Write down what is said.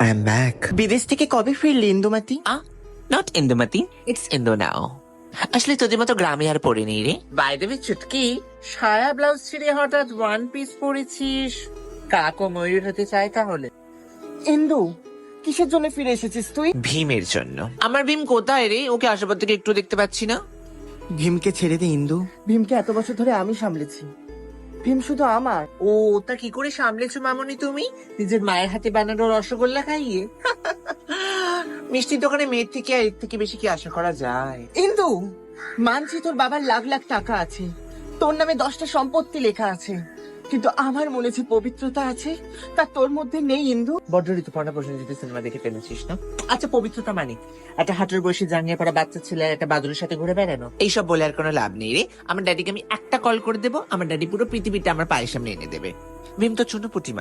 I am back. বিদেশ থেকে কবে ফিরলি Indumati? Not Indumati, it's Indo now. আসলে তোদের মতো গ্রামে আর পড়ে নেই রে। বাই দ্য ওয়ে চুটকি, সায়া ব্লাউজ ছিঁড়ে হঠাৎ ওয়ান পিস পরেছিস, কাকো ময়ূর হতে চায় তাহলে? ইন্দু, কিসের জন্য ফিরে এসেছিস তুই? ভীমের জন্য। আমার ভীম কোথায় রে? ওকে আসার পর থেকে একটু দেখতে পাচ্ছি না। ভীমকে ছেড়ে দে ইন্দু। ভীমকে এত বছর ধরে আমি সামলেছি। ভীম শুধু আমার। ও, তা কি করে সামলেছো মামনি তুমি? নিজের মায়ের হাতে বানানো রসগোল্লা খাইয়ে? মিষ্টির দোকানে মেয়ের থেকে আর এর থেকে বেশি কি আশা করা যায়? ইন্দু, মানছি তোর বাবার লাখ লাখ টাকা আছে, তোর নামে 10টা সম্পত্তি লেখা আছে, কিন্তু আমার মনে যে পবিত্রতা আছে তা তোর মধ্যে নেই ইন্দু। বড্ড ঋতুপর্ণা প্রসেনজিতের সিনেমা দেখে ফেলেছিস না? আচ্ছা, পবিত্রতা মানে একটা হাঁটুর বয়সী জাঙ্গিয়া পড়া বাচ্চা ছেলে আর একটা বাদুরের সাথে ঘুরে বেড়ানো? এইসব বলে আর কোনো লাভ নেই রে। আমার ড্যাডিকে আমি একটা কল করে দেবো, আমার ড্যাডি পুরো পৃথিবীটা আমার পায়ের সামনে এনে দেবে। ভীম তো ছোট প্রতিমা,